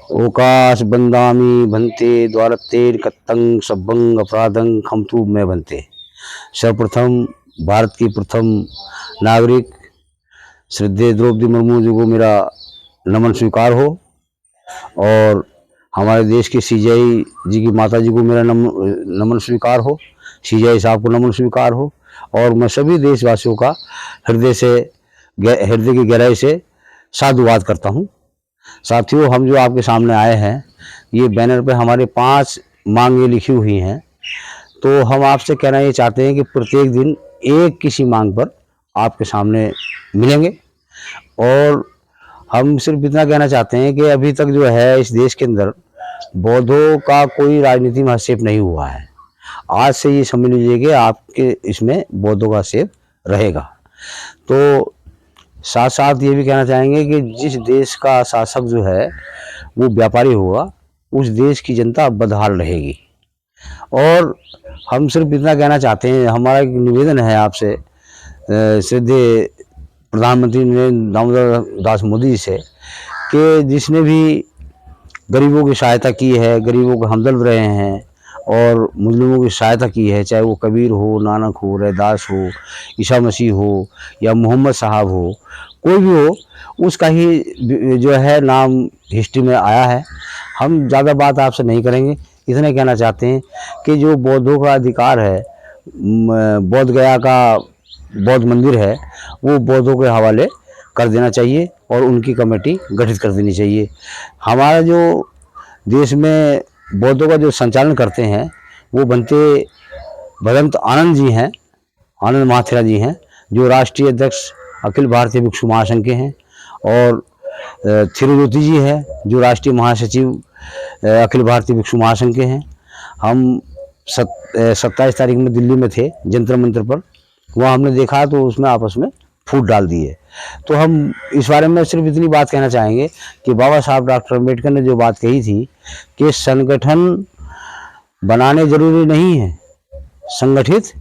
ओकाश बंदामी भन्ते द्वारतेर कत्तंग सब्बंग अपराधंग खमतू में बनते। सर्वप्रथम भारत की प्रथम नागरिक श्रद्धेय द्रौपदी मुर्मू जी को मेरा नमन स्वीकार हो, और हमारे देश के सीजीआई जी की माता जी को मेरा नमन स्वीकार हो, सीजीआई साहब को नमन स्वीकार हो, और मैं सभी देशवासियों का हृदय की गहराई से साधुवाद करता हूँ। साथियों, हम जो आपके सामने आए हैं, ये बैनर पे हमारे 5 मांगें लिखी हुई हैं। तो हम आपसे कहना ये चाहते हैं कि प्रत्येक दिन एक किसी मांग पर आपके सामने मिलेंगे, और हम सिर्फ इतना कहना चाहते हैं कि अभी तक जो है इस देश के अंदर बौद्धों का कोई राजनीति में हस्तक्षेप नहीं हुआ है। आज से ये समझ लीजिए कि आपके इसमें बौद्धों का हस्तक्षेप रहेगा। तो साथ साथ ये भी कहना चाहेंगे कि जिस देश का शासक जो है वो व्यापारी होगा, उस देश की जनता बदहाल रहेगी। और हम सिर्फ इतना कहना चाहते हैं, हमारा एक निवेदन है आपसे श्रद्धेय प्रधानमंत्री नरेंद्र दामोदर दास मोदी जी से, कि जिसने भी गरीबों की सहायता की है, गरीबों के हमदर्द रहे हैं और मुस्लिमों की सहायता की है, चाहे वो कबीर हो, नानक हो, रैदास हो, ईसा मसीह हो या मोहम्मद साहब हो, कोई भी हो, उसका ही जो है नाम हिस्ट्री में आया है। हम ज़्यादा बात आपसे नहीं करेंगे, इतने कहना चाहते हैं कि जो बौद्धों का अधिकार है, बोध गया का बौद्ध मंदिर है, वो बौद्धों के हवाले कर देना चाहिए और उनकी कमेटी गठित कर देनी चाहिए। हमारा जो देश में बौद्धों का जो संचालन करते हैं वो बनते भगवंत आनंद जी हैं, आनंद महाथेरा जी हैं, जो राष्ट्रीय अध्यक्ष अखिल भारतीय भिक्षु महासंघ के हैं, और थिरुज्योति जी हैं, जो राष्ट्रीय महासचिव अखिल भारतीय भिक्षु महासंघ के हैं। हम 27 तारीख में दिल्ली में थे जंतर मंतर पर, वहाँ हमने देखा तो उसमें आपस में फूट डाल दिए। तो हम इस बारे में सिर्फ इतनी बात कहना चाहेंगे कि बाबा साहब डॉक्टर अम्बेडकर ने जो बात कही थी कि संगठन बनाने जरूरी नहीं है, संगठित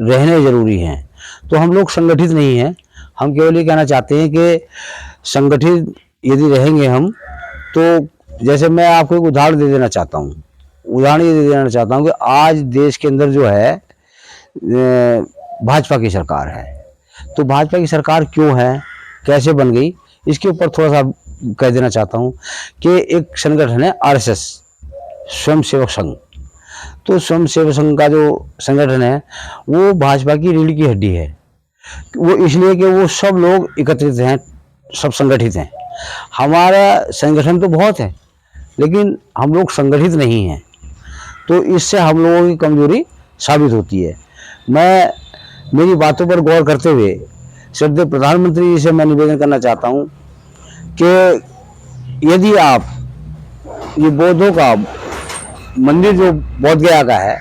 रहने जरूरी हैं। तो हम लोग संगठित नहीं हैं। हम केवल ये कहना चाहते हैं कि संगठित यदि रहेंगे हम, तो जैसे मैं आपको एक उदाहरण दे देना चाहता हूँ। उदाहरण ये दे देना चाहता हूँ कि आज देश के अंदर जो है भाजपा की सरकार है। तो भाजपा की सरकार क्यों है, कैसे बन गई, इसके ऊपर थोड़ा सा कह देना चाहता हूँ कि एक संगठन है आरएसएस, स्वयं सेवक संघ। तो स्वयं सेवक संघ का जो संगठन है वो भाजपा की रीढ़ की हड्डी है। वो इसलिए कि वो सब लोग एकत्रित हैं, सब संगठित हैं। हमारा संगठन तो बहुत है, लेकिन हम लोग संगठित नहीं हैं। तो इससे हम लोगों की कमजोरी साबित होती है। मैं मेरी बातों पर गौर करते हुए श्रद्धेय प्रधानमंत्री जी से मैं निवेदन करना चाहता हूँ कि यदि आप ये बौद्धों का मंदिर जो बोध गया का है,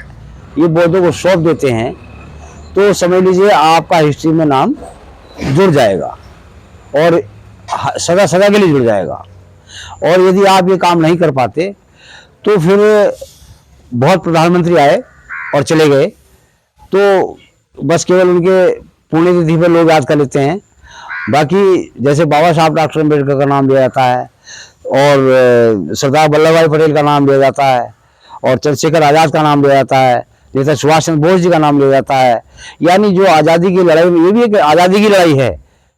ये बौद्धों को सौंप देते हैं, तो समझ लीजिए आपका हिस्ट्री में नाम जुड़ जाएगा और सदा सदा के लिए जुड़ जाएगा। और यदि आप ये काम नहीं कर पाते तो फिर बहुत प्रधानमंत्री आए और चले गए, तो बस केवल उनके पुण्यतिथि पर लोग याद कर लेते हैं। बाकी जैसे बाबा साहब डॉक्टर अम्बेडकर का नाम लिया जाता है, और सरदार वल्लभ भाई पटेल का नाम लिया जाता है, और चंद्रशेखर आज़ाद का नाम लिया जाता है, जैसे सुभाष चंद्र बोस जी का नाम लिया जाता है। यानी जो आज़ादी की लड़ाई में, ये भी एक आज़ादी की लड़ाई है,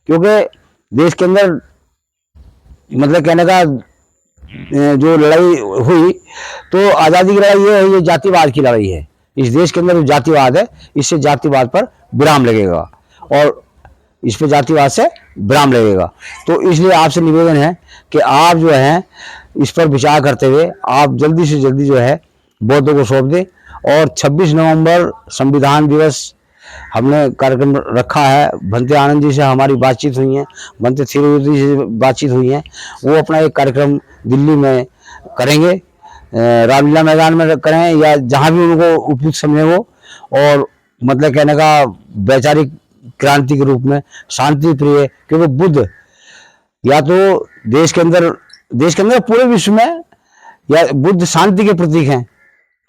क्योंकि देश के अंदर मतलब कहने का जो लड़ाई हुई, तो आज़ादी की लड़ाई ये है, ये जातिवाद की लड़ाई है। इस देश के अंदर जो जातिवाद है, इससे जातिवाद पर विराम लगेगा, और इस पे जातिवाद से विराम लगेगा। तो इसलिए आपसे निवेदन है कि आप जो है इस पर विचार करते हुए आप जल्दी से जल्दी जो है बौद्धों को सौंप दें। और 26 नवंबर संविधान दिवस हमने कार्यक्रम रखा है। भंते आनंद जी से हमारी बातचीत हुई है, भंते थिरुज्योति जी से बातचीत हुई है, वो अपना एक कार्यक्रम दिल्ली में करेंगे, रामलीला मैदान में करें या जहाँ भी उनको उपयुक्त समझे वो। और मतलब कहने का वैचारिक क्रांति के रूप में शांति प्रिय, क्योंकि बुद्ध या तो देश के अंदर पूरे विश्व में या बुद्ध शांति के प्रतीक हैं।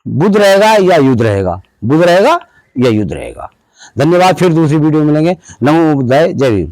बुद्ध रहेगा या युद्ध रहेगा, बुद्ध रहेगा या युद्ध रहेगा। धन्यवाद। फिर दूसरी वीडियो मिलेंगे। नमो बुद्धाय। जय भीम।